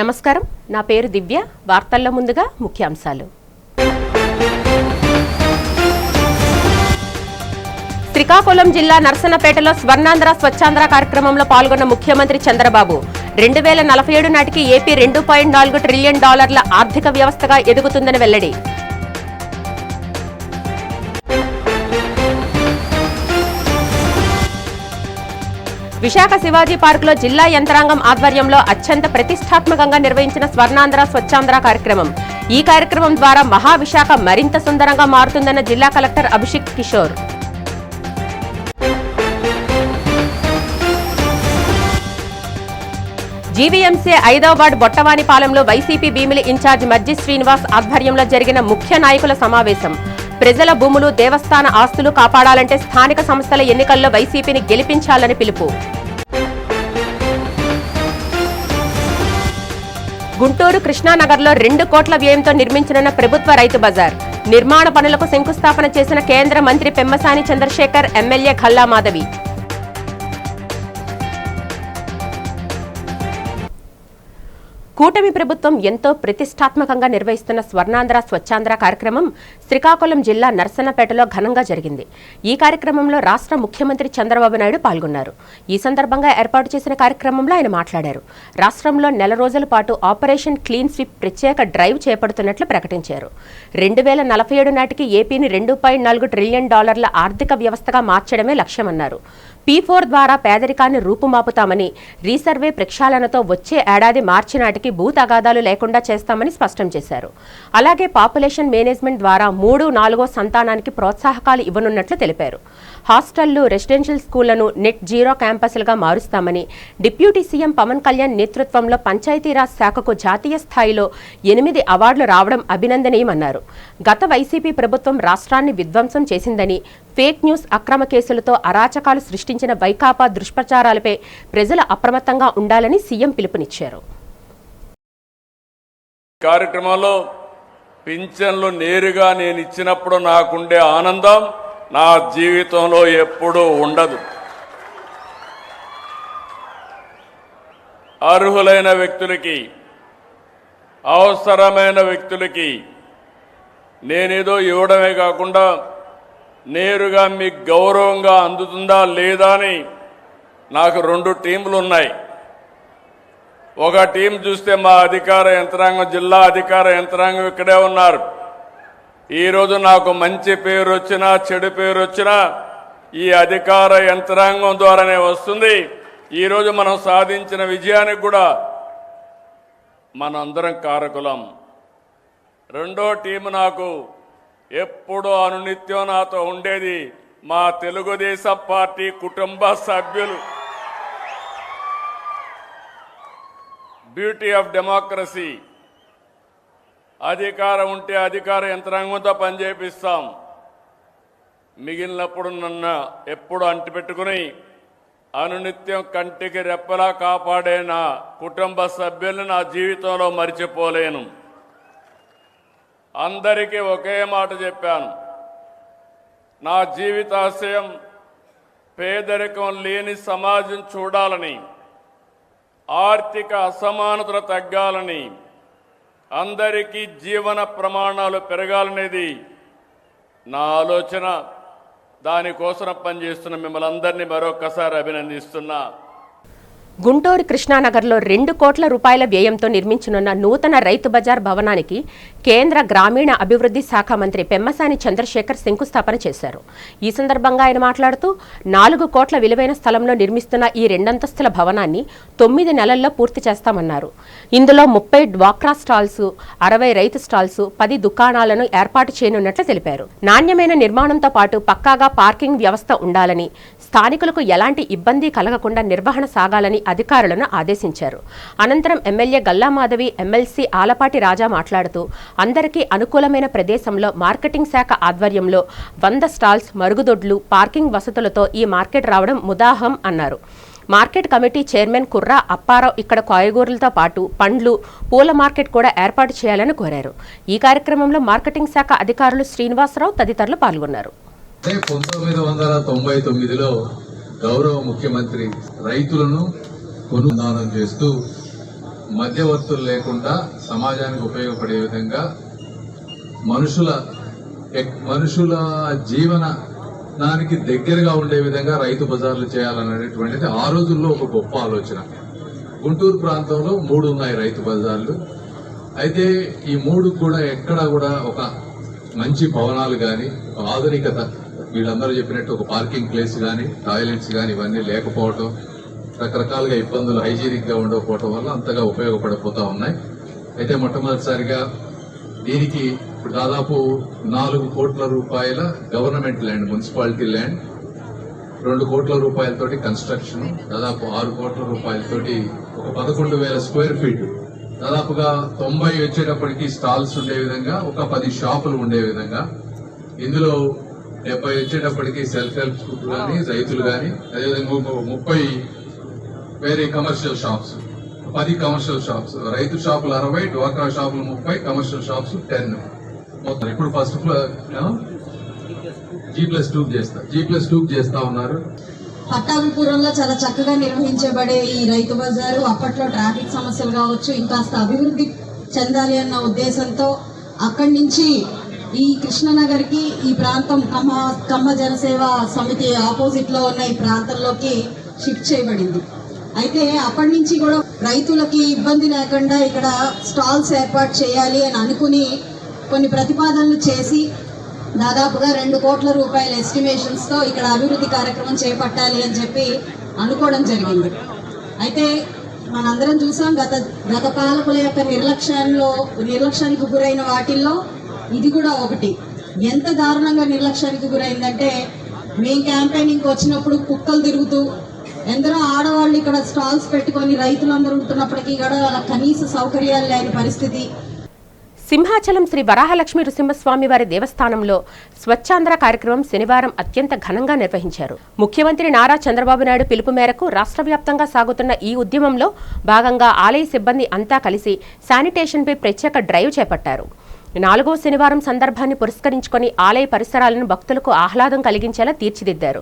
నమస్కారం, నా పేరు దివ్య. వార్తల్లో ముందుగా ముఖ్యాంశాలు. శ్రీకాకుళం జిల్లా నర్సన్నపేటలో స్వర్ణాంధ్ర స్వచ్ఛాంధ్ర కార్యక్రమంలో పాల్గొన్న ముఖ్యమంత్రి చంద్రబాబు 2047 నాటికి ఏపీ $2.4 ట్రిలియన్ ఆర్థిక వ్యవస్థగా ఎదుగుతుందని వెల్లడి. విశాఖ శివాజీ పార్కులో జిల్లా యంత్రాంగం ఆధ్వర్యంలో అత్యంత ప్రతిష్టాత్మకంగా నిర్వహించిన స్వర్ణాంధ్ర స్వచ్ఛాంధ్ర కార్యక్రమం. ఈ కార్యక్రమం ద్వారా మహావిశాఖ మరింత సుందరంగా మారుతుందన్న జిల్లా కలెక్టర్ అభిషేక్ కిషోర్. జీవీఎంసీ 5వ వార్డు బొట్టవానిపాలెంలో వైసీపీ భీమిలి ఇన్ఛార్జ్ మర్జి శ్రీనివాస్ ఆధ్వర్యంలో జరిగిన ముఖ్య నాయకుల సమావేశం. ప్రజల భూములు, దేవస్థాన ఆస్తులు కాపాడాలంటే స్థానిక సంస్థల ఎన్నికల్లో వైసీపీని గెలిపించాలని పిలుపు. గుంటూరు కృష్ణానగర్లో 2 కోట్ల వ్యయంతో నిర్మించనున్న ప్రభుత్వ రైతు బజార్. నిర్మాణ పనులకు శంకుస్థాపన చేసిన కేంద్ర మంత్రి పెమ్మసాని చంద్రశేఖర్, ఎమ్మెల్యే గల్లా మాధవి. కూటమి ప్రభుత్వం ఎంతో ప్రతిష్టాత్మకంగా నిర్వహిస్తున్న స్వర్ణాంధ్ర స్వచ్ఛాంధ్ర కార్యక్రమం శ్రీకాకుళం జిల్లా నర్సన్నపేటలో ఘనంగా జరిగింది. ఈ కార్యక్రమంలో రాష్ట్ర ముఖ్యమంత్రి చంద్రబాబు నాయుడు పాల్గొన్నారు. ఈ సందర్భంగా ఏర్పాటు చేసిన కార్యక్రమంలో ఆయన మాట్లాడారు. రాష్ట్రంలో 4 రోజుల పాటు ఆపరేషన్ క్లీన్ స్వీప్ ప్రత్యేక డ్రైవ్ చేపడుతున్నట్లు ప్రకటించారు. 2047 నాటికి ఏపీని $2.4 ట్రిలియన్ ఆర్థిక వ్యవస్థగా మార్చడమే లక్ష్యమన్నారు. P4 ద్వారా పేదరికాన్ని రూపుమాపుతామని, రీసర్వే ప్రక్షాళనతో వచ్చే ఏడాది మార్చి నాటికి భూ తగాదాలు లేకుండా చేస్తామని స్పష్టం చేశారు. అలాగే పాపులేషన్ మేనేజ్మెంట్ ద్వారా 3, 4వ సంతానానికి ప్రోత్సాహకాలు ఇవ్వనున్నట్లు తెలిపారు. హాస్టళ్లు, రెసిడెన్షియల్ స్కూళ్లను నెట్ జీరో క్యాంపస్లుగా మారుస్తామని, డిప్యూటీ సీఎం పవన్ కళ్యాణ్ నేతృత్వంలో పంచాయతీరాజ్ శాఖకు జాతీయ స్థాయిలో 8 అవార్డులు రావడం అభినందనీయమన్నారు. గత వైసీపీ ప్రభుత్వం రాష్ట్రాన్ని విధ్వంసం చేసిందని, ఫేక్ న్యూస్, అక్రమ కేసులతో అరాచకాలు సృష్టించిన వైకాపా దుష్ప్రచారాలపై ప్రజలు అప్రమత్తంగా ఉండాలని సీఎం పిలుపునిచ్చారు. కార్యక్రమంలో పింఛన్లు నేరుగా నేను ఇచ్చినప్పుడు నాకుండే ఆనందం నా జీవితంలో ఎప్పుడూ ఉండదు. అర్హులైన వ్యక్తులకి, అవసరమైన వ్యక్తులకి నేనేదో ఇవ్వడమే కాకుండా నేరుగా మీకు గౌరవంగా అందుతుందా లేదా అని నాకు 2 టీంలు ఉన్నాయి. ఒక టీం చూస్తే మా అధికార యంత్రాంగం, జిల్లా అధికార యంత్రాంగం ఇక్కడే ఉన్నారు. ఈరోజు నాకు మంచి పేరు వచ్చినా, చెడు పేరు వచ్చినా ఈ అధికార యంత్రాంగం ద్వారానే వస్తుంది. ఈరోజు మనం సాధించిన విజయానికి కూడా మనందరం కారకులం. 2వ టీం నాకు ఎప్పుడూ అనునిత్యం నాతో ఉండేది మా తెలుగుదేశం పార్టీ కుటుంబ సభ్యులు. Beauty of democracy. అధికారం ఉంటే అధికార యంత్రాంగంతో పనిచేపిస్తాం. మిగిలినప్పుడు నన్ను ఎప్పుడు అంటిపెట్టుకుని అనునిత్యం కంటికి రెప్పలా కాపాడే నా కుటుంబ సభ్యులను నా జీవితంలో మరిచిపోలేను. అందరికీ ఒకే మాట చెప్పాను. నా జీవితాశయం పేదరికం లేని సమాజం చూడాలని, ఆర్థిక అసమానతలు తగ్గాలని, అందరికీ జీవన ప్రమాణాలు పెరగాలనేది నా ఆలోచన. దానికోసం పనిచేస్తున్న మిమ్మల్ని అందరినీ మరొకసారి అభినందిస్తున్నా. గుంటూరు కృష్ణానగర్లో 2 కోట్ల రూపాయల వ్యయంతో నిర్మించనున్న నూతన రైతు బజార్ భవనానికి కేంద్ర గ్రామీణ అభివృద్ధి శాఖ మంత్రి పెమ్మసాని చంద్రశేఖర్ శంకుస్థాపన చేశారు. ఈ సందర్భంగా ఆయన మాట్లాడుతూ 4 కోట్ల విలువైన స్థలంలో నిర్మిస్తున్న ఈ 2 అంతస్తుల భవనాన్ని 9 నెలల్లో పూర్తి చేస్తామన్నారు. ఇందులో 30 డ్వాక్రా స్టాల్స్, 60 రైతు స్టాల్స్, 10 దుకాణాలను ఏర్పాటు చేయనున్నట్లు తెలిపారు. నాణ్యమైన నిర్మాణంతో పాటు పక్కాగా పార్కింగ్ వ్యవస్థ ఉండాలని, స్థానికులకు ఎలాంటి ఇబ్బంది కలగకుండా నిర్వహణ సాగాలని అధికారులను ఆదేశించారు. అనంతరం ఎమ్మెల్యే గల్లా మాధవి, ఎమ్మెల్సీ ఆలపాటి రాజా మాట్లాడుతూ అందరికీ అనుకూలమైన ప్రదేశంలో మార్కెటింగ్ శాఖ ఆధ్వర్యంలో 100 స్టాల్స్, మరుగుదొడ్లు, పార్కింగ్ వసతులతో ఈ మార్కెట్ రావడం ముదాహం అన్నారు. మార్కెట్ కమిటీ చైర్మన్ కుర్రా అప్పారావు ఇక్కడ కాయగూరలతో పాటు పండ్లు, పూల మార్కెట్ కూడా ఏర్పాటు చేయాలని కోరారు. ఈ కార్యక్రమంలో మార్కెటింగ్ శాఖ అధికారులు శ్రీనివాసరావు తదితరులు పాల్గొన్నారు. 1999లో గౌరవ ముఖ్యమంత్రి రైతులను కొనుగోలు చేస్తూ మధ్యవర్తులు లేకుండా సమాజానికి ఉపయోగపడే విధంగా మనుషుల జీవనానికి దగ్గరగా ఉండే విధంగా రైతు బజార్లు చేయాలనేటువంటిది ఆ రోజుల్లో ఒక గొప్ప ఆలోచన. గుంటూరు ప్రాంతంలో 3 ఉన్నాయి రైతు బజార్లు. అయితే ఈ 3 కూడా ఎక్కడా కూడా ఒక మంచి భవనాలు కానీ ఆధునికత వీళ్ళందరూ చెప్పినట్టు ఒక పార్కింగ్ ప్లేస్ కానీ టాయిలెట్స్ కానీ ఇవన్నీ లేకపోవటం, రకరకాలుగా ఇబ్బందులు హైజీనిక్ గా ఉండకపోవటం వల్ల అంతగా ఉపయోగపడపోతా ఉన్నాయి. అయితే మొట్టమొదటిసారిగా దీనికి ఇప్పుడు దాదాపు 4 కోట్ల రూపాయల గవర్నమెంట్ ల్యాండ్, మున్సిపాలిటీ ల్యాండ్, 2 కోట్ల రూపాయలతోటి కన్స్ట్రక్షన్, దాదాపు 6 కోట్ల రూపాయలతోటి ఒక 11,000 స్క్వేర్ ఫీట్, దాదాపుగా 90 వచ్చేటప్పటికి స్టాల్స్ ఉండే విధంగా ఒక 10 షాపులు ఉండే విధంగా, ఇందులో 70 వచ్చేటప్పటికి సెల్ఫ్ హెల్ప్ గ్రూప్ కానీ రైతులు కానీ, అదేవిధంగా 30 వేరే కమర్షియల్ షాప్స్, 10 కమర్షియల్ షాప్స్, రైతు షాపులు 60, డ్వాక్రా షాపులు 30, కమర్షియల్ షాప్స్ 10 మొత్తం. ఇప్పుడు ఫస్ట్ ఫ్లోర్ G+2 చేస్తా ఉన్నారు. పట్టాభిపురంలో చాలా చక్కగా నిర్వహించబడే ఈ రైతు బజారు అప్పట్లో ట్రాఫిక్ సమస్యలు కావచ్చు, ఇంకాస్త అభివృద్ధి చెందాలి అన్న ఉద్దేశంతో అక్కడి నుంచి ఈ కృష్ణనగర్ కి ఈ ప్రాంతం కమ్మ జనసేవ సమితి ఆపోజిట్ లో ఉన్న ఈ ప్రాంతంలోకి షిఫ్ట్ చేయబడింది. అయితే అప్పటి నుంచి కూడా రైతులకి ఇబ్బంది లేకుండా ఇక్కడ స్టాల్స్ ఏర్పాటు చేయాలి అని అనుకుని కొన్ని ప్రతిపాదనలు చేసి దాదాపుగా 2 కోట్ల రూపాయల ఎస్టిమేషన్స్ తో ఇక్కడ అభివృద్ధి కార్యక్రమం చేపట్టాలి అని చెప్పి అనుకోవడం జరిగింది. అయితే మనందరం చూసాం గత పాలకుల యొక్క నిర్లక్ష్యానికి గురైన వాటిల్లో ఇది కూడా ఒకటి. ఎంత దారుణంగా నిర్లక్ష్యానికి గురైందంటే, మేము క్యాంపెయినింగ్ వచ్చినప్పుడు కుక్కలు తిరుగుతూ ఎందరో ఆడవాళ్ళు ఇక్కడ స్టాల్స్ పెట్టుకొని రైతులందరూ ఉంటున్నప్పటికీ కూడా వాళ్ళ కనీస సౌకర్యాలు లేని పరిస్థితి. సింహాచలం శ్రీ వరాహలక్ష్మి నృసింహస్వామి వారి దేవస్థానంలో స్వచ్ఛాంధ్ర కార్యక్రమం శనివారం అత్యంత ఘనంగా నిర్వహించారు. ముఖ్యమంత్రి నారా చంద్రబాబు నాయుడు పిలుపు మేరకు రాష్ట్ర వ్యాప్తంగా సాగుతున్న ఈ ఉద్యమంలో భాగంగా ఆలయ సిబ్బంది అంతా కలిసి శానిటేషన్పై ప్రత్యేక డ్రైవ్ చేపట్టారు. 4వ శనివారం సందర్భాన్ని పురస్కరించుకొని ఆలయ పరిసరాలను భక్తులకు ఆహ్లాదం కలిగించేలా తీర్చిదిద్దారు.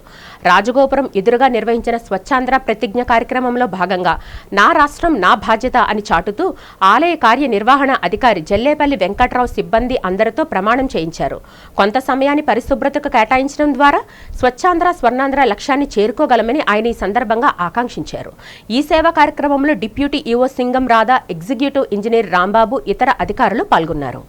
రాజగోపురం ఎదురుగా నిర్వహించిన స్వచ్ఛాంధ్ర ప్రతిజ్ఞ కార్యక్రమంలో భాగంగా నా రాష్ట్రం నా బాధ్యత అని చాటుతూ ఆలయ కార్యనిర్వహణ అధికారి జల్లేపల్లి వెంకట్రావు సిబ్బంది అందరితో ప్రమాణం చేయించారు. కొంత సమయాన్ని పరిశుభ్రతకు కేటాయించడం ద్వారా స్వచ్ఛాంధ్ర స్వర్ణాంధ్ర లక్ష్యాన్ని చేరుకోగలమని ఆయన ఈ సందర్భంగా ఆకాంక్షించారు. ఈ సేవా కార్యక్రమంలో deputy EO Singam Radha, executive engineer Rambabu, ఇతర అధికారులు పాల్గొన్నారు.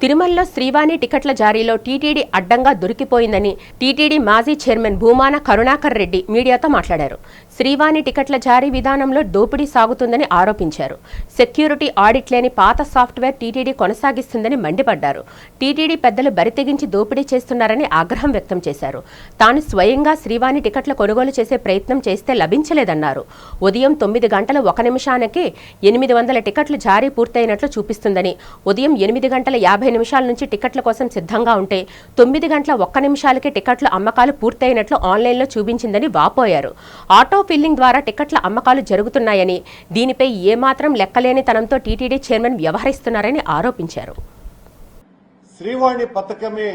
తిరుమలలో శ్రీవాణి టికెట్ల జారీలో టీటీడీ అడ్డంగా దొరికిపోయిందని టీటీడీ మాజీ చైర్మన్ భూమాన కరుణాకర్ రెడ్డి మీడియాతో మాట్లాడారు. శ్రీవాణి టికెట్ల జారీ విధానంలో దోపిడీ సాగుతుందని ఆరోపించారు. సెక్యూరిటీ ఆడిట్ లేని పాత సాఫ్ట్వేర్ టీటీడీ కొనసాగిస్తుందని మండిపడ్డారు. టీటీడీ పెద్దలు బరితెగించి దోపిడీ చేస్తున్నారని ఆగ్రహం వ్యక్తం చేశారు. తాను స్వయంగా శ్రీవాణి టికెట్ల కొనుగోలు చేసే ప్రయత్నం చేస్తే లభించలేదన్నారు. ఉదయం 9 గంటల 1 నిమిషానికే 800 టికెట్లు జారీ పూర్తయినట్లు చూపిస్తుందని, ఉదయం 8 గంటల 50 నిమిషాల నుంచి టికెట్ల కోసం సిద్ధంగా ఉంటే 9 గంటల 1 నిమిషాలకే టికెట్ల అమ్మకాలు పూర్తయినట్లు ఆన్లైన్లో చూపించిందని వాపోయారు. ఆటో ఫిల్లింగ్ ద్వారా టికెట్ల అమ్మకాలు జరుగుతున్నాయని, దీనిపై ఏమాత్రం లెక్కలేని తనంతో టీటీడీ చైర్మన్ వ్యవహరిస్తున్నారని ఆరోపించారు. శ్రీవాణి పథకమే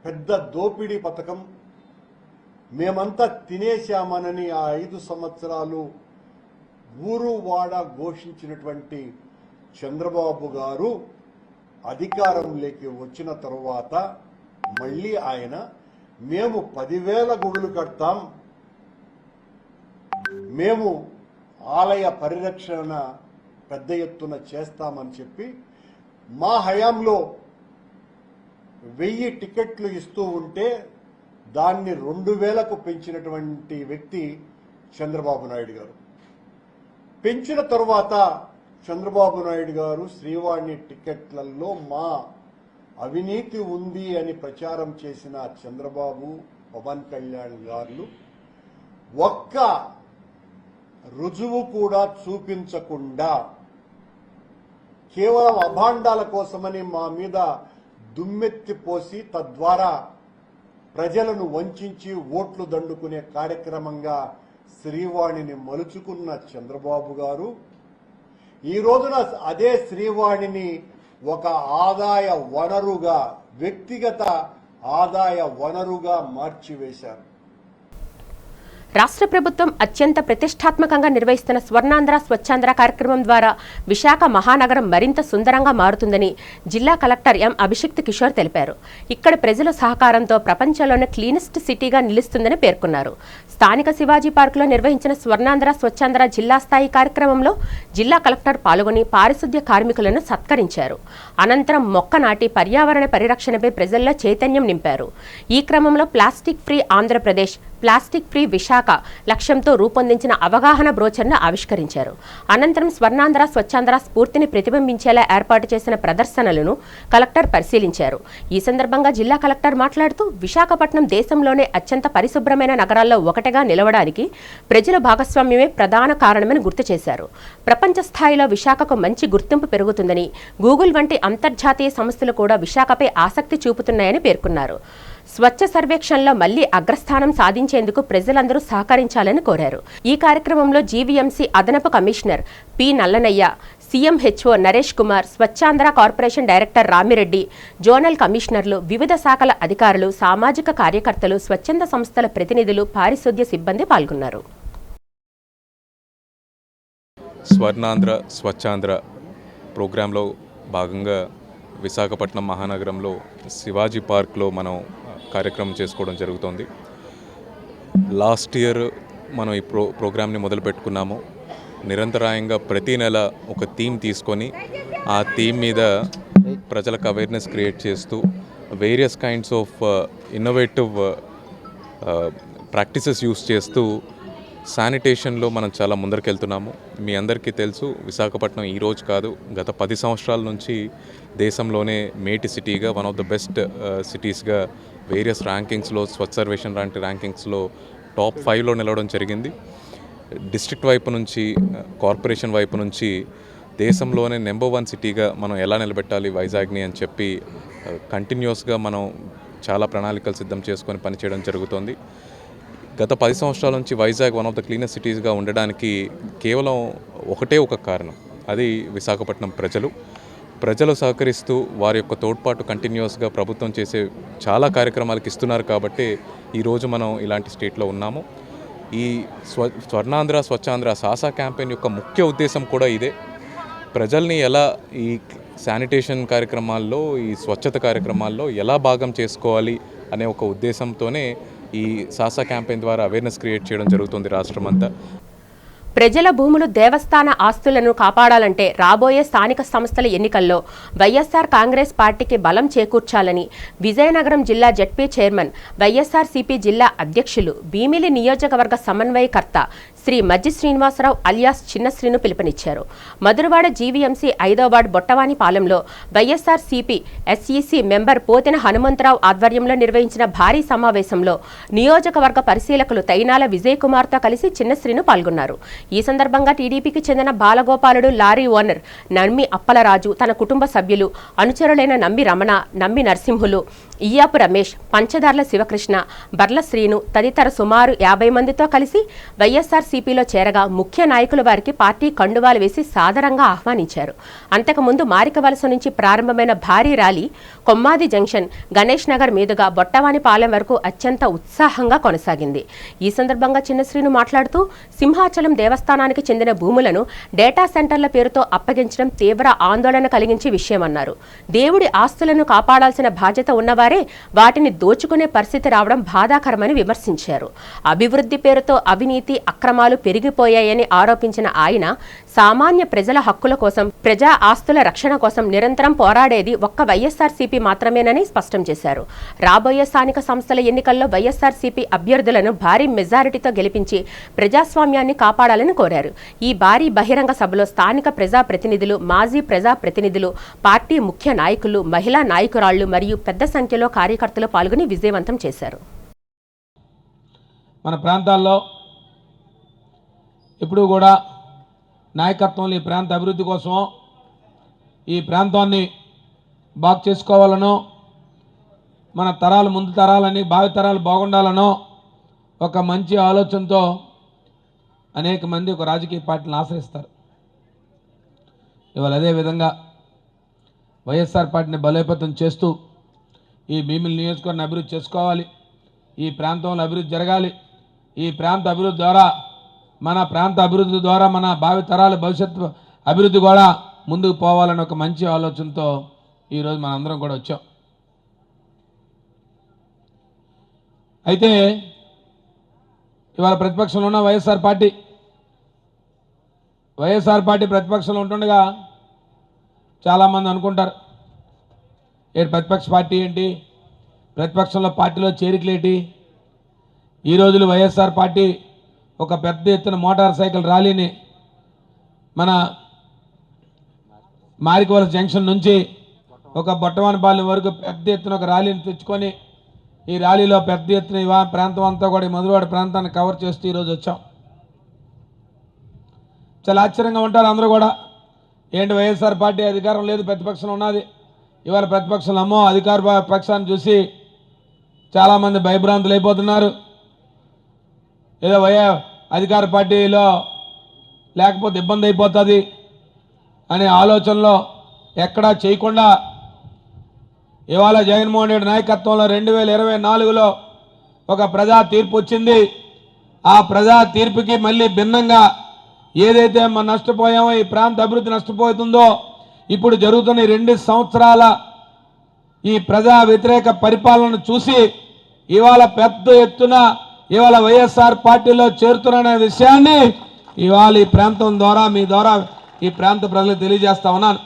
పెద్ద దోపిడీ పథకం. మేమంతా తినేశామనని ఆ 5 సంవత్సరాలు ఊరు వాడ ఘోషించినటువంటి చంద్రబాబు గారు అధికారంలోకి వచ్చిన తరువాత మళ్ళీ ఆయన మేము 10,000 గుడులు కడతాం, మేము ఆలయ పరిరక్షణ పెద్ద ఎత్తున చేస్తామని చెప్పి మా హయాంలో 1000 టికెట్లు ఇస్తూ ఉంటే దాన్ని 2,000కు పెంచినటువంటి వ్యక్తి చంద్రబాబు నాయుడు గారు. పెంచిన తరువాత చంద్రబాబు నాయుడు గారు శ్రీవాణి టికెట్లలో మా అవినీతి ఉంది అని ప్రచారం చేసిన చంద్రబాబు, పవన్ కళ్యాణ్ గారు ఒక్క రుజువు కూడా చూపించకుండా కేవలం అభాండాల కోసమని మా మీద దుమ్మెత్తిపోసి తద్వారా ప్రజలను వంచి ఓట్లు దండుకునే కార్యక్రమంగా శ్రీవాణిని మలుచుకున్న చంద్రబాబు గారు ఈ రోజున అదే శ్రీవాణిని ఒక ఆదాయ వనరుగా, వ్యక్తిగత ఆదాయ వనరుగా మార్చివేశారు. రాష్ట్ర ప్రభుత్వం అత్యంత ప్రతిష్టాత్మకంగా నిర్వహిస్తున్న స్వర్ణాంధ్ర స్వచ్ఛాంధ్ర కార్యక్రమం ద్వారా విశాఖ మహానగరం మరింత సుందరంగా మారుతుందని జిల్లా కలెక్టర్ ఎం అభిషిక్త్ కిషోర్ తెలిపారు. ఇక్కడ ప్రజల సహకారంతో ప్రపంచంలోనే క్లీనెస్ట్ సిటీగా నిలుస్తుందని పేర్కొన్నారు. స్థానిక శివాజీ పార్కులో నిర్వహించిన స్వర్ణాంధ్ర స్వచ్ఛాంధ్ర జిల్లా స్థాయి కార్యక్రమంలో జిల్లా కలెక్టర్ పాల్గొని పారిశుద్ధ్య కార్మికులను సత్కరించారు. అనంతరం మొక్క నాటి పర్యావరణ పరిరక్షణపై ప్రజల్లో చైతన్యం నింపారు. ఈ క్రమంలో plastic free Andhra Pradesh, plastic free Visakha లక్ష్యంతో రూపొందించిన అవగాహన బ్రోచర్ను ఆవిష్కరించారు. అనంతరం స్వర్ణాంధ్ర స్వచ్ఛాంధ్ర స్ఫూర్తిని ప్రతిబింబించేలా ఏర్పాటు చేసిన ప్రదర్శనలను కలెక్టర్ పరిశీలించారు. ఈ సందర్భంగా జిల్లా కలెక్టర్ మాట్లాడుతూ విశాఖపట్నం దేశంలోనే అత్యంత పరిశుభ్రమైన నగరాల్లో ఒకటిగా నిలవడానికి ప్రజల భాగస్వామ్యమే ప్రధాన కారణమని గుర్తు చేశారు. ప్రపంచ స్థాయిలో విశాఖకు మంచి గుర్తింపు పెరుగుతుందని, గూగుల్ వంటి అంతర్జాతీయ సంస్థలు కూడా విశాఖపై ఆసక్తి చూపుతున్నాయని పేర్కొన్నారు. స్వచ్ఛ సర్వేక్షణలో మళ్లీ అగ్రస్థానం సాధించేందుకు ప్రజలందరూ సహకరించాలని కోరారు. ఈ కార్యక్రమంలో జీవీఎంసీ అదనపు commissioner P Nallanayya, CMHO Naresh Kumar, Swachhandhra corporation director Ramireddy, zonal కమిషనర్లు, వివిధ శాఖల అధికారులు, సామాజిక కార్యకర్తలు, స్వచ్ఛంద సంస్థల ప్రతినిధులు, పారిశుద్ధ్య సిబ్బంది పాల్గొన్నారు. స్వర్ణాంధ్ర స్వచ్ఛాంధ్ర ప్రోగ్రాంలో భాగంగా విశాఖపట్నం మహానగరంలో శివాజీ పార్క్లో మనం కార్యక్రమం చేసుకోవడం జరుగుతోంది. లాస్ట్ ఇయర్ మనం ఈ ప్రోగ్రామ్ని మొదలు పెట్టుకున్నాము. నిరంతరాయంగా ప్రతి నెల ఒక థీమ్ తీసుకొని ఆ థీమ్ మీద ప్రజలకు అవేర్నెస్ క్రియేట్ చేస్తూ various kinds of innovative practices use చేస్తూ శానిటేషన్లో మనం చాలా ముందరికెళ్తున్నాము. మీ అందరికీ తెలుసు, విశాఖపట్నం ఈరోజు కాదు, గత 10 సంవత్సరాల నుంచి దేశంలోనే మేటి సిటీగా, వన్ ఆఫ్ ద బెస్ట్ సిటీస్గా వేరియస్ ర్యాంకింగ్స్లో, స్వచ్ఛ సర్వేక్షణ లాంటి ర్యాంకింగ్స్లో టాప్ 5లో నిలవడం జరిగింది. డిస్ట్రిక్ట్ వైపు నుంచి, కార్పొరేషన్ వైపు నుంచి దేశంలోనే నెంబర్ 1 సిటీగా మనం ఎలా నిలబెట్టాలి వైజాగ్ని అని చెప్పి కంటిన్యూస్గా మనం చాలా ప్రణాళికలు సిద్ధం చేసుకొని పనిచేయడం జరుగుతోంది. గత 10 సంవత్సరాల నుంచి Vizag one of the cleanest సిటీస్గా ఉండడానికి కేవలం ఒకటే ఒక కారణం, అది విశాఖపట్నం ప్రజలు సహకరిస్తూ వారి యొక్క తోడ్పాటు కంటిన్యూస్గా ప్రభుత్వం చేసే చాలా కార్యక్రమాలకు ఇస్తున్నారు. కాబట్టి ఈరోజు మనం ఇలాంటి స్టేట్లో ఉన్నాము. ఈ స్వర్ణాంధ్ర స్వచ్ఛాంధ్ర సాసా క్యాంపెయిన్ యొక్క ముఖ్య ఉద్దేశం కూడా ఇదే. ప్రజల్ని ఎలా ఈ శానిటేషన్ కార్యక్రమాల్లో, ఈ స్వచ్ఛత కార్యక్రమాల్లో ఎలా భాగం చేసుకోవాలి అనే ఒక ఉద్దేశంతోనే ఈ సాసా క్యాంపెయిన్ ద్వారా అవేర్నెస్ క్రియేట్ చేయడం జరుగుతుంది రాష్ట్రమంతా. ప్రజల భూములు, దేవస్థాన ఆస్తులను కాపాడాలంటే రాబోయే స్థానిక సంస్థల ఎన్నికల్లో వైఎస్ఆర్ కాంగ్రెస్ పార్టీకి బలం చేకూర్చాలని విజయనగరం జిల్లా జడ్పీ చైర్మన్, వైఎస్ఆర్సీపీ జిల్లా అధ్యక్షులు, భీమిలి నియోజకవర్గ సమన్వయకర్త శ్రీ మజ్జి శ్రీనివాసరావు అలియాస్ చిన్నశ్రీను పిలుపునిచ్చారు. మధురవాడ జీవీఎంసీ 5వ వార్డు బొట్టవానిపాలెంలో YSRCP SEC member Pothina Hanumantharao ఆధ్వర్యంలో నిర్వహించిన భారీ సమావేశంలో నియోజకవర్గ పరిశీలకులు తైనాల విజయ్ కుమార్తో కలిసి చిన్నశ్రీను పాల్గొన్నారు. ఈ సందర్భంగా టీడీపీకి చెందిన బాలగోపాలుడు, లారీ ఓనర్ నమ్మి అప్పలరాజు, తన కుటుంబ సభ్యులు, అనుచరులైన నమ్మి రమణ, నమ్మి నరసింహులు, ఇయ్యాపు రమేష్, పంచదార్ల శివకృష్ణ, బర్ల శ్రీను తదితర సుమారు 50 మందితో కలిసి వైఎస్ఆర్సీపీలో చేరగా ముఖ్య నాయకులు వారికి పార్టీ కండువాలు వేసి సాదరంగా ఆహ్వానించారు. అంతకుముందు మారికవలస నుంచి ప్రారంభమైన భారీ ర్యాలీ కొమ్మాది జంక్షన్, గణేష్ నగర్ మీదుగా బొట్టవానిపాలెం వరకు అత్యంత ఉత్సాహంగా కొనసాగింది. ఈ సందర్భంగా చిన్నశ్రీను మాట్లాడుతూ సింహాచలం దేవస్థానానికి చెందిన భూములను డేటా సెంటర్ల పేరుతో అప్పగించడం తీవ్ర ఆందోళన కలిగించే విషయమన్నారు. దేవుడి ఆస్తులను కాపాడాల్సిన బాధ్యత ఉన్నవారే వాటిని దోచుకునే పరిస్థితి రావడం బాధాకరమని విమర్శించారు. అభివృద్ధి పేరుతో అవినీతి, అక్రమాలు పెరిగిపోయాయని ఆరోపించిన ఆయన సామాన్య ప్రజల హక్కుల కోసం, ప్రజా ఆస్తుల రక్షణ కోసం నిరంతరం పోరాడేది ఒక్క వైఎస్ఆర్సీపీ మాత్రమేనని స్పష్టం చేశారు. రాబోయే స్థానిక సంస్థల ఎన్నికల్లో వైఎస్ఆర్సీపీ అభ్యర్థులను భారీ మెజారిటీతో గెలిపించి ప్రజాస్వామ్యాన్ని కాపాడాలని కోరారు. ఈ భారీ బహిరంగ సభలో స్థానిక ప్రజాప్రతినిధులు, మాజీ ప్రజాప్రతినిధులు, పార్టీ ముఖ్య నాయకులు, మహిళా నాయకురాళ్లు మరియు పెద్ద సంఖ్యలో కార్యకర్తలు పాల్గొని విజయవంతం చేశారు. మన ప్రాంతాల్లో ఇప్పుడు కూడా నాయకత్వంలో ఈ ప్రాంత అభివృద్ధి కోసం, ఈ ప్రాంతాన్ని బాగు చేసుకోవాలనో, మన తరాలు, ముందు తరాలని, భావి తరాలు బాగుండాలనో ఒక మంచి ఆలోచనతో అనేక మంది ఒక రాజకీయ పార్టీని ఆశ్రయిస్తారు. ఇవాళ అదేవిధంగా వైఎస్ఆర్ పార్టీని బలోపేతం చేస్తూ ఈ భీమిలి నియోజకవర్గాన్ని అభివృద్ధి చేసుకోవాలి, ఈ ప్రాంతంలో అభివృద్ధి జరగాలి, ఈ ప్రాంత అభివృద్ధి ద్వారా మన ప్రాంత అభివృద్ధి ద్వారా మన భావితరాల భవిష్యత్తు అభివృద్ధి కూడా ముందుకు పోవాలని ఒక మంచి ఆలోచనతో ఈరోజు మనందరం కూడా వచ్చాం. అయితే ఇవాళ ప్రతిపక్షంలో ఉన్న వైఎస్ఆర్ పార్టీ ప్రతిపక్షంలో ఉంటుండగా చాలామంది అనుకుంటారు, ప్రతిపక్ష పార్టీ ఏంటి, ప్రతిపక్షంలో పార్టీలో చేరికలేంటి. ఈ రోజులు వైఎస్ఆర్ పార్టీ ఒక పెద్ద ఎత్తున మోటార్ సైకిల్ ర్యాలీని మన మారికవలస జంక్షన్ నుంచి ఒక బొట్టవానిపాలెం వరకు పెద్ద ఎత్తున ఒక ర్యాలీని తెచ్చుకొని ఈ ర్యాలీలో పెద్ద ఎత్తున ఈ ప్రాంతం అంతా కూడా మధురవాడ ప్రాంతాన్ని కవర్ చేస్తూ ఈరోజు వచ్చాం. చాలా ఆశ్చర్యంగా ఉంటారు అందరూ కూడా, ఏంటి వైఎస్ఆర్ పార్టీ అధికారం లేదు, ప్రతిపక్షంలో ఉన్నది. ఇవాళ ప్రతిపక్షంలో అమ్మో అధికార పక్షాన్ని చూసి చాలామంది భయభ్రాంతులు అయిపోతున్నారు. ఏదో అధికార పార్టీలో లేకపోతే ఇబ్బంది అయిపోతుంది అనే ఆలోచనలో ఎక్కడా చేయకుండా ఇవాళ జగన్మోహన్ రెడ్డి నాయకత్వంలో 2024లో ఒక ప్రజా తీర్పు వచ్చింది. ఆ ప్రజా తీర్పుకి మళ్ళీ భిన్నంగా ఏదైతే మనం నష్టపోయామో, ఈ ప్రాంత అభివృద్ధి నష్టపోతుందో, ఇప్పుడు జరుగుతున్న 2 సంవత్సరాల ఈ ప్రజా వ్యతిరేక పరిపాలన చూసి ఇవాళ పెద్ద ఎత్తున ఇవాళ వైఎస్ఆర్ పార్టీలో చేరుతున్న విషయాన్ని ఇవాళ ఈ ప్రాంతం ద్వారా మీ ద్వారా ఈ ప్రాంత ప్రజలకు తెలియజేస్తా ఉన్నాను.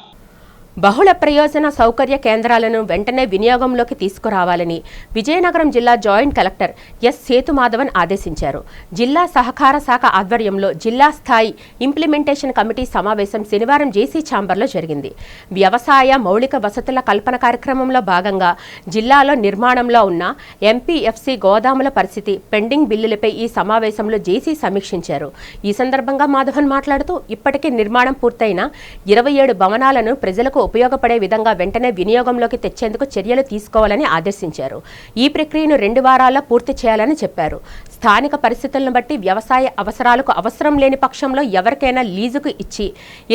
బహుళ ప్రయోజన సౌకర్య కేంద్రాలను వెంటనే వినియోగంలోకి తీసుకురావాలని విజయనగరం జిల్లా జాయింట్ కలెక్టర్ ఎస్ సేతుమాధవన్ ఆదేశించారు. జిల్లా సహకార శాఖ ఆధ్వర్యంలో జిల్లా స్థాయి ఇంప్లిమెంటేషన్ కమిటీ సమావేశం శనివారం జేసీ ఛాంబర్లో జరిగింది. వ్యవసాయ మౌలిక వసతుల కల్పన కార్యక్రమంలో భాగంగా జిల్లాలో నిర్మాణంలో ఉన్న ఎంపీఎఫ్సీ గోదాముల పరిస్థితి, పెండింగ్ బిల్లులపై ఈ సమావేశంలో జేసీ సమీక్షించారు. ఈ సందర్భంగా మాధవన్ మాట్లాడుతూ ఇప్పటికే నిర్మాణం పూర్తయిన 27 భవనాలను ప్రజలకు ఉపయోగపడే విధంగా వెంటనే వినియోగంలోకి తెచ్చేందుకు చర్యలు తీసుకోవాలని ఆదేశించారు. ఈ ప్రక్రియను 2 వారాల్లో పూర్తి చేయాలని చెప్పారు. స్థానిక పరిస్థితులను బట్టి వ్యవసాయ అవసరాలకు అవసరం లేని పక్షంలో ఎవరికైనా లీజుకు ఇచ్చి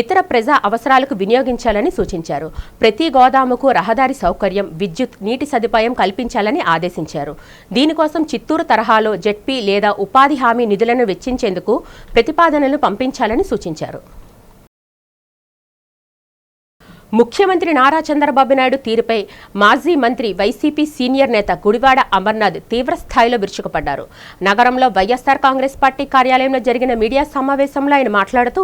ఇతర ప్రజా అవసరాలకు వినియోగించాలని సూచించారు. ప్రతి గోదాముకు రహదారి సౌకర్యం, విద్యుత్, నీటి సదుపాయం కల్పించాలని ఆదేశించారు. దీనికోసం చిత్తూరు తరహాలో జెడ్పీ లేదా ఉపాధి హామీ నిధులను వెచ్చించేందుకు ప్రతిపాదనలు పంపించాలని సూచించారు. ముఖ్యమంత్రి నారా చంద్రబాబు నాయుడు తీరుపై మాజీ మంత్రి వైసీపీ సీనియర్ నేత గుడివాడ అమర్నాథ్ తీవ్రస్థాయిలో విరుచుకుపడ్డారు. నగరంలో వైఎస్ఆర్ కాంగ్రెస్ పార్టీ కార్యాలయంలో జరిగిన మీడియా సమావేశంలో ఆయన మాట్లాడుతూ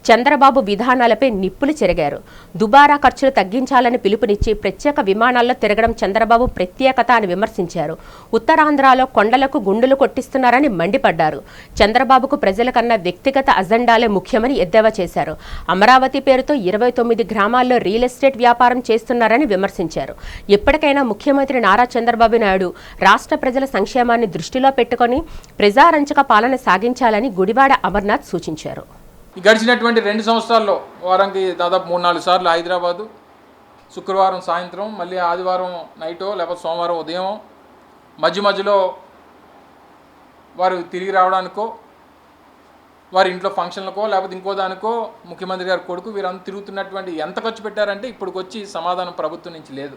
చంద్రబాబు విధానాలపై నిప్పులు చెరిగారు. దుబారా ఖర్చులు తగ్గించాలని పిలుపునిచ్చి ప్రత్యేక విమానాల్లో తిరగడం చంద్రబాబు ప్రత్యేకత అని విమర్శించారు. ఉత్తరాంధ్రలో కొండలకు గుండులు కొట్టిస్తున్నారని మండిపడ్డారు. చంద్రబాబుకు ప్రజల కన్నా వ్యక్తిగత అజెండాలే ముఖ్యమని ఎద్దేవా చేశారు. అమరావతి పేరుతో 29 గ్రామాల్లో రియల్ ఎస్టేట్ వ్యాపారం చేస్తున్నారని విమర్శించారు. ఎప్పటికైనా ముఖ్యమంత్రి నారా చంద్రబాబు నాయుడు రాష్ట్ర ప్రజల సంక్షేమాన్ని దృష్టిలో పెట్టుకుని ప్రజారంజక పాలన సాగించాలని గుడివాడ అమర్నాథ్ సూచించారు. గడిచినటువంటి 2 సంవత్సరాల్లో వారానికి దాదాపు 3-4 సార్లు హైదరాబాదు, శుక్రవారం సాయంత్రం, మళ్ళీ ఆదివారం నైటో లేకపోతే సోమవారం ఉదయం, మధ్యలో వారు తిరిగి రావడానికో, వారి ఇంట్లో ఫంక్షన్లకో లేకపోతే ఇంకో దానికో ముఖ్యమంత్రి గారి కొడుకు వీరంతా తిరుగుతున్నటువంటి ఎంత ఖర్చు పెట్టారంటే ఇప్పటికి వచ్చి సమాధానం ప్రభుత్వం నుంచి లేదు.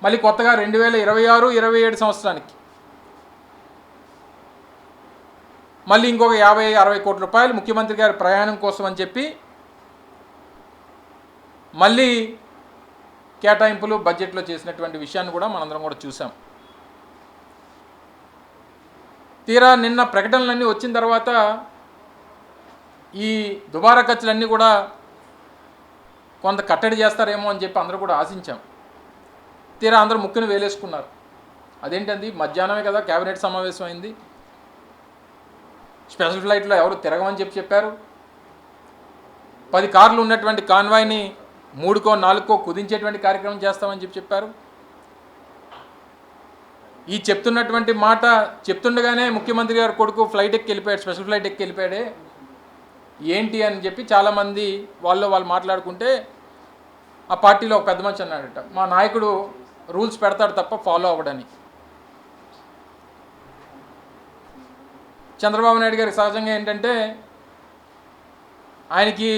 మళ్ళీ కొత్తగా 2026-27 సంవత్సరానికి మళ్ళీ ఇంకొక 50-60 కోట్ల రూపాయలు ముఖ్యమంత్రి గారి ప్రయాణం కోసం అని చెప్పి మళ్ళీ కేటాయింపులు బడ్జెట్లో చేసినటువంటి విషయాన్ని కూడా మనందరం కూడా చూసాం. తీరా నిన్న ప్రకటనలన్నీ వచ్చిన తర్వాత ఈ దుబారా ఖర్చులన్నీ కూడా కొంత కట్టడి చేస్తారేమో అని చెప్పి అందరూ కూడా ఆశించాం. తీరా అందరూ ముక్కును వేలేసుకున్నారు. అదేంటండి, మధ్యాహ్నమే కదా కేబినెట్ సమావేశం అయింది, స్పెషల్ ఫ్లైట్లో ఎవరు తిరగమని చెప్పారు. 10 కార్లు ఉన్నటువంటి కాన్వాయ్ని 3-4 కుదించేటువంటి కార్యక్రమం చేస్తామని చెప్పారు. ఈ చెప్తున్నటువంటి మాట చెప్తుండగానే ముఖ్యమంత్రి గారు కొడుకు ఫ్లైట్ ఎక్కి వెళ్ళిపోయాడు, స్పెషల్ ఫ్లైట్ ఎక్కి వెళ్ళిపోయాడే ఏంటి అని చెప్పి చాలామంది వాళ్ళు మాట్లాడుకుంటే ఆ పార్టీలో ఒక పెద్ద మనిషి అన్నాడట, మా నాయకుడు రూల్స్ పెడతాడు తప్ప ఫాలో అవ్వడని. చంద్రబాబు నాయుడు గారికి సహజంగా ఏంటంటే ఆయనకి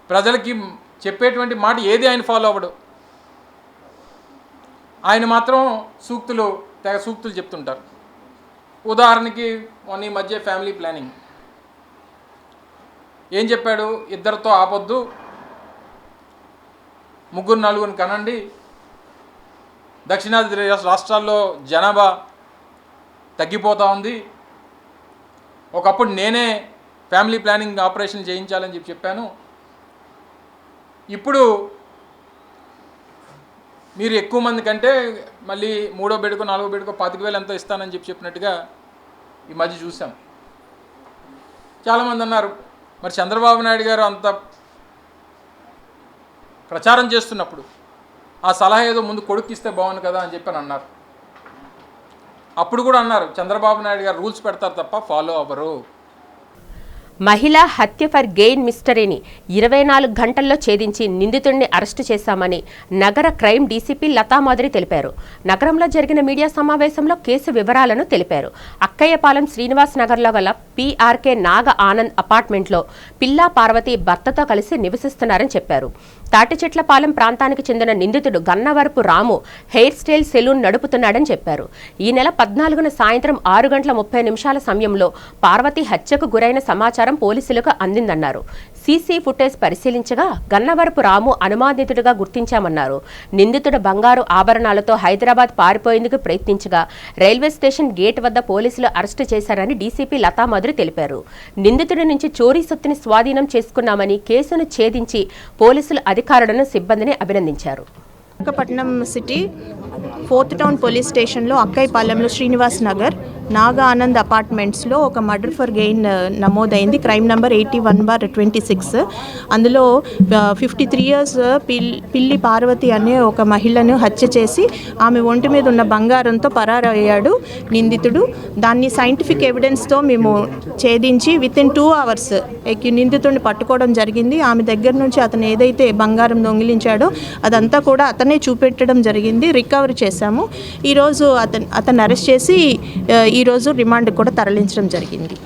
ప్రజలకి చెప్పేటువంటి మాట ఏది ఆయన ఫాలో అవ్వడు. ఆయన మాత్రం సూక్తులు తెగ సూక్తులు చెప్తుంటారు. ఉదాహరణకి మొన్న ఈ మధ్య ఫ్యామిలీ ప్లానింగ్ ఏం చెప్పాడు, ఇద్దరితో ఆపొద్దు, ముగ్గురు నలుగురిని కనండి, దక్షిణాది రాష్ట్రాల్లో జనాభా తగ్గిపోతూ ఉంది, ఒకప్పుడు నేనే ఫ్యామిలీ ప్లానింగ్ ఆపరేషన్ చేయించాలని చెప్పాను, ఇప్పుడు మీరు ఎక్కువ మంది కంటే మళ్ళీ 3వ బెడ్కో 4వ బెడ్కో 25,000 ఎంతో ఇస్తానని చెప్పినట్టుగా ఈ మధ్య చూసాం. చాలామంది అన్నారు, మరి చంద్రబాబు నాయుడు గారు అంత ప్రచారం చేస్తున్నప్పుడు ఆ సలహా ఏదో ముందు కొడుక్కిస్తే బాగుంది కదా అని చెప్పని అన్నారు. అప్పుడు కూడా అన్నారు, చంద్రబాబు నాయుడు గారు రూల్స్ పెడతారు తప్ప ఫాలో అవ్వరు. మహిళా హత్య ఫర్ గెయిన్ మిస్టరీని 24 గంటల్లో ఛేదించి నిందితుడిని అరెస్టు చేశామని నగర క్రైమ్ డీసీపీ లతామాధురి తెలిపారు. నగరంలో జరిగిన మీడియా సమావేశంలో కేసు వివరాలను తెలిపారు. అక్కయ్యపాలెం శ్రీనివాస్ నగర్లో గల పీఆర్కే నాగ ఆనంద్ అపార్ట్మెంట్లో పిల్లా పార్వతి భర్తతో కలిసి నివసిస్తున్నారని చెప్పారు. తాటిచెట్లపాలెం ప్రాంతానికి చెందిన నిందితుడు గన్నవరపు రాము హెయిర్ స్టైల్ సెలూన్ నడుపుతున్నాడని చెప్పారు. ఈ నెల 14న సాయంత్రం 6:30 సమయంలో పార్వతి హత్యకు గురైన సమాచారం పోలీసులకు అందిందన్నారు. సీసీ ఫుటేజ్ పరిశీలించగా గన్నవరపు రాము అనుమానితుడిగా గుర్తించామన్నారు. నిందితుడు బంగారు ఆభరణాలతో హైదరాబాద్ పారిపోయేందుకు ప్రయత్నించగా రైల్వే స్టేషన్ గేట్ వద్ద పోలీసులు అరెస్టు చేశారని డీసీపీ లతామాధురి తెలిపారు. నిందితుడి నుంచి చోరీ సొత్తుని స్వాధీనం చేసుకున్నామని కేసును ఛేదించి పోలీసులు అధికారులను సిబ్బందిని అభినందించారు. Visakhapatnam city 4th town police స్టేషన్లో అక్కయ్యపాలెంలో శ్రీనివాస్ నగర్ నాగా ఆనంద్ అపార్ట్మెంట్స్లో ఒక మర్డర్ ఫర్ గెయిన్ నమోదైంది. Crime number 81/26. అందులో 53 years పిల్లి పార్వతి అనే ఒక మహిళను హత్య చేసి ఆమె ఒంటి మీద ఉన్న బంగారంతో పరారయ్యాడు నిందితుడు. దాన్ని సైంటిఫిక్ ఎవిడెన్స్తో మేము ఛేదించి వితిన్ 2 hours నిందితుడిని పట్టుకోవడం జరిగింది. ఆమె దగ్గర నుంచి అతను ఏదైతే బంగారం దొంగిలించాడో అదంతా కూడా అతనే చూపెట్టడం జరిగింది. రికవరీ చేశాము. ఈరోజు అతను అరెస్ట్ చేసి ఈరోజు రిమాండ్ కూడా తరలించడం జరిగింది.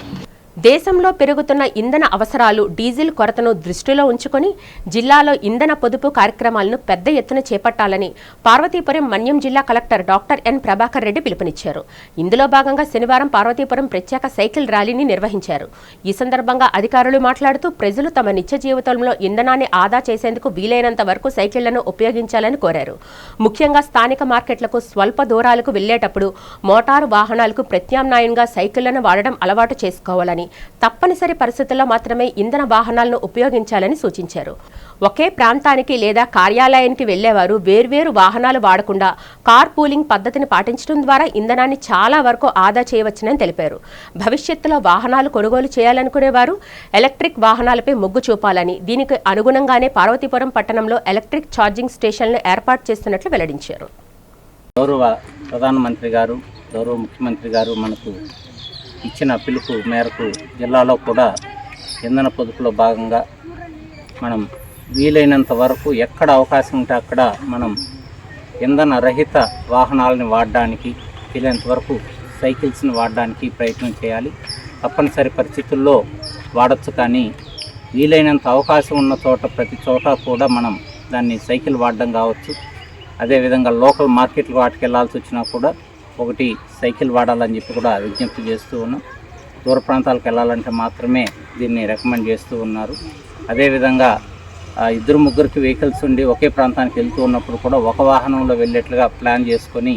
దేశంలో పెరుగుతున్న ఇంధన అవసరాలు, డీజిల్ కొరతను దృష్టిలో ఉంచుకొని జిల్లాలో ఇంధన పొదుపు కార్యక్రమాలను పెద్ద ఎత్తున చేపట్టాలని పార్వతీపురం మన్యం జిల్లా collector doctor N Prabhakar Reddy పిలుపునిచ్చారు. ఇందులో భాగంగా శనివారం పార్వతీపురం ప్రత్యేక సైకిల్ ర్యాలీని నిర్వహించారు. ఈ సందర్భంగా అధికారులు మాట్లాడుతూ ప్రజలు తమ నిత్య జీవితంలో ఇంధనాన్ని ఆదా చేసేందుకు వీలైనంత వరకు సైకిళ్లను ఉపయోగించాలని కోరారు. ముఖ్యంగా స్థానిక మార్కెట్లకు స్వల్ప దూరాలకు వెళ్లేటప్పుడు మోటారు వాహనాలకు ప్రత్యామ్నాయంగా సైకిళ్లను వాడడం అలవాటు చేసుకోవాలని, తప్పనిసరి పరిస్థితుల్లో మాత్రమే ఇంధన వాహనాలను ఉపయోగించాలని సూచించారు. ఒకే ప్రాంతానికి లేదా కార్యాలయానికి వెళ్లేవారు వేర్వేరు వాహనాలు వాడకుండా కార్ పూలింగ్ పద్ధతిని పాటించడం ద్వారా ఇంధనాన్ని చాలా వరకు ఆదా చేయవచ్చునని తెలిపారు. భవిష్యత్తులో వాహనాలు కొనుగోలు చేయాలనుకునేవారు ఎలక్ట్రిక్ వాహనాలపై మొగ్గు చూపాలని, దీనికి అనుగుణంగానే పార్వతీపురం పట్టణంలో ఎలక్ట్రిక్ ఛార్జింగ్ స్టేషన్లను ఏర్పాటు చేస్తున్నట్లు వెల్లడించారు. గౌరవ ప్రధానమంత్రి గారు, గౌరవ ముఖ్యమంత్రి గారు మనకు ఇచ్చిన పిలుపు మేరకు జిల్లాలో కూడా ఇంధన పొదుపులో భాగంగా మనం వీలైనంత వరకు ఎక్కడ అవకాశం ఉంటే అక్కడ మనం ఇంధన రహిత వాహనాలను వాడడానికి, వీలైనంత వరకు సైకిల్స్ని వాడడానికి ప్రయత్నం చేయాలి. తప్పనిసరి పరిస్థితుల్లో వాడచ్చు, కానీ వీలైనంత అవకాశం ఉన్న చోట ప్రతి చోట కూడా మనం దాన్ని సైకిల్ వాడడం కావచ్చు. అదేవిధంగా లోకల్ మార్కెట్లు వాటికి వెళ్ళాల్సి వచ్చినా కూడా ఒకటి సైకిల్ వాడాలని చెప్పి కూడా విజ్ఞప్తి చేస్తూ ఉన్నాం. దూర ప్రాంతాలకు వెళ్ళాలంటే మాత్రమే దీన్ని రికమెండ్ చేస్తూ ఉన్నారు. అదేవిధంగా 2-3 వెహికల్స్ ఉండి ఒకే ప్రాంతానికి వెళ్తూ ఉన్నప్పుడు కూడా ఒక వాహనంలో వెళ్ళేట్లుగా ప్లాన్ చేసుకొని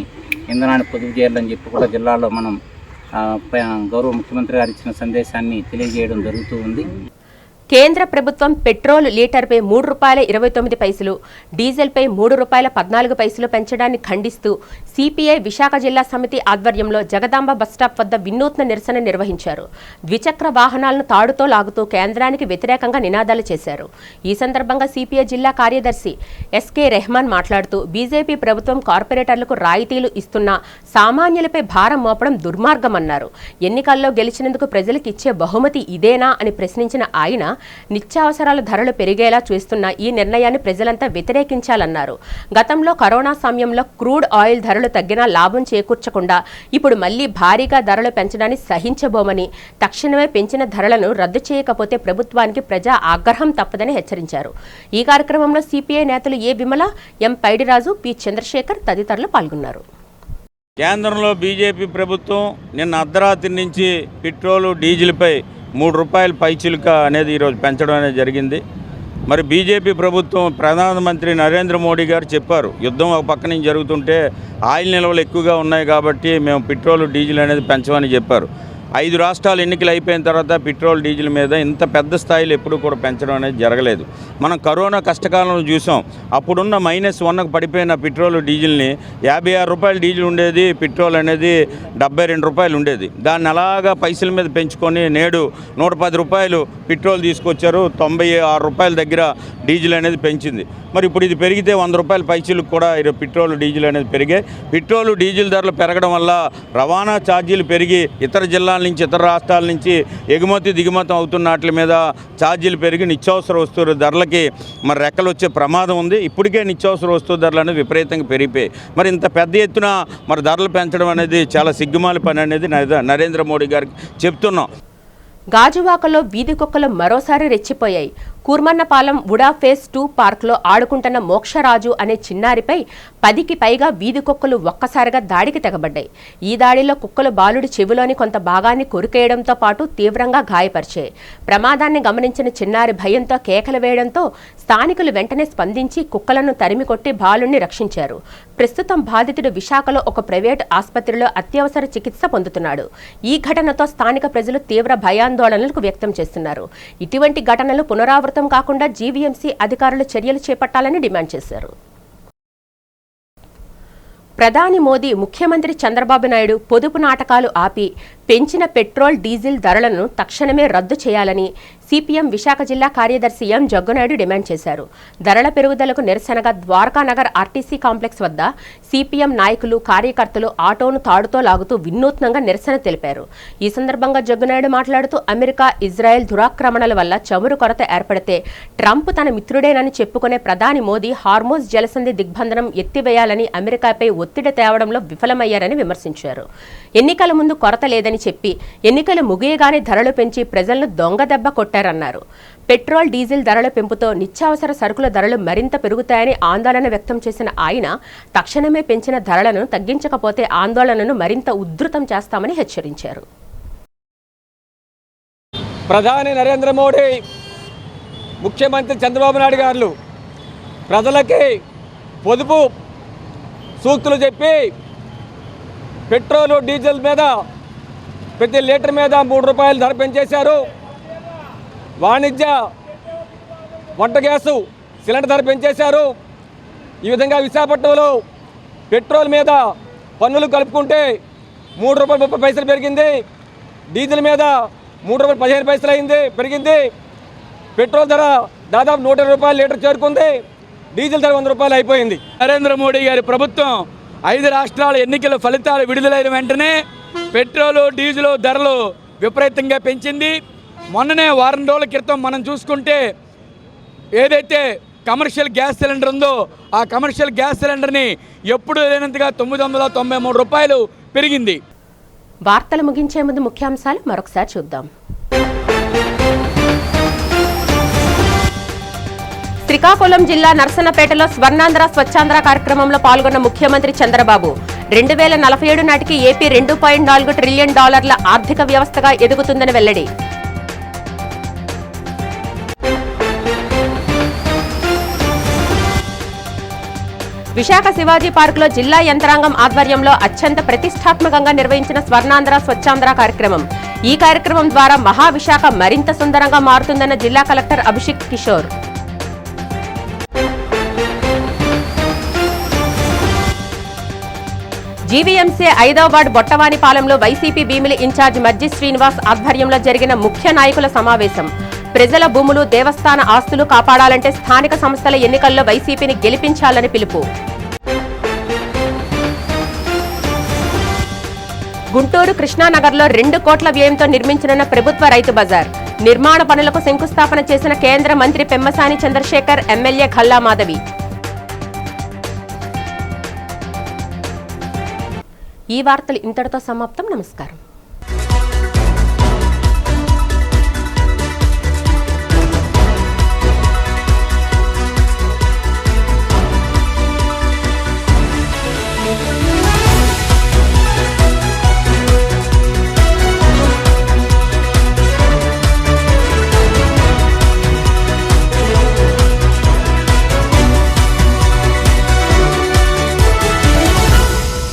ఇంధనాన్ని పొదుపు చేయాలని చెప్పి కూడా జిల్లాలో మనం గౌరవ ముఖ్యమంత్రి గారు ఇచ్చిన సందేశాన్ని తెలియజేయడం జరుగుతూ ఉంది. కేంద్ర ప్రభుత్వం పెట్రోల్ లీటర్పై ₹3.29, డీజిల్పై ₹3.14 పెంచడాన్ని ఖండిస్తూ సిపిఐ విశాఖ జిల్లా సమితి ఆధ్వర్యంలో జగదాంబ బస్టాప్ వద్ద వినూత్న నిరసన నిర్వహించారు. ద్విచక్ర వాహనాలను తాడుతో లాగుతూ కేంద్రానికి వ్యతిరేకంగా నినాదాలు చేశారు. ఈ సందర్భంగా సిపిఐ జిల్లా కార్యదర్శి ఎస్కే రెహమాన్ మాట్లాడుతూ బీజేపీ ప్రభుత్వం కార్పొరేటర్లకు రాయితీలు ఇస్తున్నా సామాన్యులపై భారం మోపడం దుర్మార్గమన్నారు. ఎన్నికల్లో గెలిచినందుకు ప్రజలకు ఇచ్చే బహుమతి ఇదేనా అని ప్రశ్నించిన ఆయన నిత్యావసరాల ధరలు పెరిగేలా చేస్తున్న ఈ నిర్ణయాన్ని ప్రజలంతా వ్యతిరేకించాలన్నారు. గతంలో కరోనా సమయంలో క్రూడ్ ఆయిల్ ధరలు తగ్గినా లాభం చేకూర్చకుండా ఇప్పుడు మళ్లీ భారీగా ధరలు పెంచడాన్ని సహించబోమని, తక్షణమే పెంచిన ధరలను రద్దు చేయకపోతే ప్రభుత్వానికి ప్రజా ఆగ్రహం తప్పదని హెచ్చరించారు. ఈ కార్యక్రమంలో సిపిఐ నేతలు ఏ విమల, ఎం పైడిరాజు, పి చంద్రశేఖర్ తదితరులు పాల్గొన్నారు. కేంద్రంలో బీజేపీ ప్రభుత్వం నిన్న అర్ధరాత్రి నుంచి పెట్రోలు డీజిల్పై ₹3 పైచిలుక అనేది ఈరోజు పెంచడం అనేది జరిగింది. మరి బీజేపీ ప్రభుత్వం ప్రధానమంత్రి నరేంద్ర మోడీ గారు చెప్పారు, యుద్ధం ఒక పక్క నుంచి జరుగుతుంటే ఆయిల్ నిల్వలు ఎక్కువగా ఉన్నాయి కాబట్టి మేము పెట్రోలు డీజిల్ అనేది పెంచమని చెప్పారు. 5 రాష్ట్రాలు ఎన్నికలు అయిపోయిన తర్వాత పెట్రోల్ డీజిల్ మీద ఇంత పెద్ద స్థాయిలో ఎప్పుడు కూడా పెంచడం అనేది జరగలేదు. మనం కరోనా కష్టకాలంలో చూసాం. అప్పుడున్న -1కు పడిపోయిన పెట్రోల్ డీజిల్ని ₹56 డీజిల్ ఉండేది, పెట్రోల్ అనేది ₹72 ఉండేది. దాన్ని అలాగా పైసల మీద పెంచుకొని నేడు ₹110 పెట్రోల్ తీసుకొచ్చారు. ₹96 దగ్గర డీజిల్ అనేది పెంచింది. మరి ఇప్పుడు ఇది పెరిగితే ₹100 పైసలకు కూడా పెట్రోల్ డీజిల్ అనేది పెరిగాయి. పెట్రోల్ డీజిల్ ధరలు పెరగడం వల్ల రవాణా ఛార్జీలు పెరిగి ఇతర జిల్లాల నుంచి ఇతర రాష్ట్రాల నుంచి ఎగుమతి దిగుమతి అవుతున్న వాటి మీద ఛార్జీలు పెరిగి నిత్యావసర వస్తువుల ధరలకి మరి రెక్కలు వచ్చే ప్రమాదం ఉంది. ఇప్పటికే నిత్యావసర వస్తువు ధరలు అనేది విపరీతంగా పెరిగిపోయాయి. మరి ఇంత పెద్ద ఎత్తున మరి ధరలు పెంచడం అనేది చాలా సిగ్గుమాలి పని అనేది నరేంద్ర మోడీ గారికి చెప్తున్నాం. గాజువాకలో వీధి కుక్కలు మరోసారి రెచ్చిపోయాయి. కూర్మన్నపాలెం వుడా ఫేజ్ 2 పార్క్లో ఆడుకుంటున్న మోక్షరాజు అనే చిన్నారిపై 10కి పైగా వీధి కుక్కలు ఒక్కసారిగా దాడికి తెగబడ్డాయి. ఈ దాడిలో కుక్కలు బాలుడి చెవిలోని కొంత భాగాన్ని కొరికేయడంతో పాటు తీవ్రంగా గాయపరిచాయి. ప్రమాదాన్ని గమనించిన చిన్నారి భయంతో కేకలు వేయడంతో స్థానికులు వెంటనే స్పందించి కుక్కలను తరిమికొట్టి బాలుడిని రక్షించారు. ప్రస్తుతం బాధితుడు విశాఖలో ఒక ప్రైవేటు ఆసుపత్రిలో అత్యవసర చికిత్స పొందుతున్నాడు. ఈ ఘటనతో స్థానిక ప్రజలు తీవ్ర భయాందోళనలకు వ్యక్తం చేస్తున్నారు. ఇటువంటి ఘటనలు పునరావృతం కాకుండా జీవీఎంసీ అధికారులు చర్యలు చేపట్టాలని డిమాండ్ చేశారు. ప్రధాని మోదీ ముఖ్యమంత్రి చంద్రబాబు నాయుడు పొదుపు నాటకాలు ఆపి పెంచిన పెట్రోల్ డీజిల్ ధరలను తక్షణమే రద్దు చేయాలని సిపిఎం విశాఖ జిల్లా కార్యదర్శి ఎం జగ్గునాయుడు డిమాండ్ చేశారు. ధరల పెరుగుదలకు నిరసనగా ద్వారకానగర్ ఆర్టీసీ కాంప్లెక్స్ వద్ద సిపిఎం నాయకులు కార్యకర్తలు ఆటోను తాడుతో లాగుతూ వినూత్నంగా నిరసన తెలిపారు. ఈ సందర్భంగా జగ్గునాయుడు మాట్లాడుతూ అమెరికా, ఇజ్రాయెల్ దురాక్రమణల వల్ల చమురు కొరత ఏర్పడితే ట్రంప్ తన మిత్రుడేనని చెప్పుకునే ప్రధాని మోదీ హార్మోజ్ జలసంధి దిగ్బంధనం ఎత్తివేయాలని అమెరికాపై ఒత్తిడి తేవడంలో విఫలమయ్యారని విమర్శించారు. ఎన్నికల ముందు కొరత లేదని చెప్పి ఎన్నికలు ముగియగానే ధరలు పెంచి ప్రజలను దొంగదెబ్బ కొట్టారన్నారు. పెట్రోల్ డీజిల్ ధరల పెంపుతో నిత్యావసర సరుకుల ధరలు మరింత పెరుగుతాయని ఆందోళన వ్యక్తం చేసిన ఆయన తక్షణమే పెంచిన ధరలను తగ్గించకపోతే ఆందోళనను మరింత ఉధృతం చేస్తామని హెచ్చరించారు. ప్రధాని నరేంద్ర మోడీ, ముఖ్యమంత్రి చంద్రబాబు నాయుడు గారు ప్రజలకి పొదుపు సూక్తులు చెప్పి పెట్రోలు డీజిల్ మీద ప్రతి లీటర్ మీద ₹3 ధర పెంచేశారు. వాణిజ్య వంట గ్యాసు సిలిండర్ ధర పెంచేశారు. ఈ విధంగా విశాఖపట్నంలో పెట్రోల్ మీద పన్నులు కలుపుకుంటే ₹3.30 పెరిగింది. డీజిల్ మీద ₹3.15 పెరిగింది. పెట్రోల్ ధర దాదాపు ₹120 లీటర్ చేరుకుంది. డీజిల్ ధర ₹100 అయిపోయింది. నరేంద్ర మోడీ గారి ప్రభుత్వం 5 రాష్ట్రాల ఎన్నికల ఫలితాలు విడుదలైన వెంటనే పెట్రోలు డీజిల్ ధరలు విపరీతంగా పెంచింది. మొన్ననే వారం రోజుల క్రితం మనం చూసుకుంటే ఏదైతే కమర్షియల్ గ్యాస్ సిలిండర్ ఉందో ఆ కమర్షియల్ గ్యాస్ సిలిండర్ని ఎప్పుడు లేనంతగా ₹993 పెరిగింది. వార్తలు ముగించే ముందు ముఖ్యాంశాలు మరొకసారి చూద్దాం. శ్రీకాకుళం జిల్లా నర్సన్నపేటలో స్వర్ణాంధ్ర స్వచ్ఛాంధ్ర కార్యక్రమంలో పాల్గొన్న ముఖ్యమంత్రి చంద్రబాబు 2047 నాటికి ఏపీ $2.4 ట్రిలియన్ ఆర్థిక వ్యవస్థగా ఎదుగుతుందని వెల్లడి. విశాఖ శివాజీ పార్కులో జిల్లా యంత్రాంగం ఆధ్వర్యంలో అత్యంత ప్రతిష్టాత్మకంగా నిర్వహించిన స్వర్ణాంధ్ర స్వచ్ఛాంధ్ర కార్యక్రమం. ఈ కార్యక్రమం ద్వారా మహావిశాఖ మరింత సుందరంగా మారుతుందన్న జిల్లా కలెక్టర్ అభిషేక్ కిషోర్. జీవీఎంసీ 5వ వార్డు బొట్టవానిపాలెంలో వైసీపీ భీమిలి ఇన్ఛార్జ్ మజ్జి శ్రీనివాస్ ఆధ్వర్యంలో జరిగిన ముఖ్య నాయకుల సమావేశం. ప్రజల భూములు, దేవస్థాన ఆస్తులు కాపాడాలంటే స్థానిక సంస్థల ఎన్నికల్లో వైసీపీని గెలిపించాలని పిలుపు. గుంటూరు కృష్ణానగర్లో 2 కోట్ల వ్యయంతో నిర్మించనున్న ప్రభుత్వ రైతు బజార్. నిర్మాణ పనులకు శంకుస్థాపన చేసిన కేంద్ర మంత్రి పెమ్మసాని చంద్రశేఖర్, ఎమ్మెల్యే ఖల్లా మాధవి. ఈ వార్తలు ఇంతటితో సమాప్తం. నమస్కారం.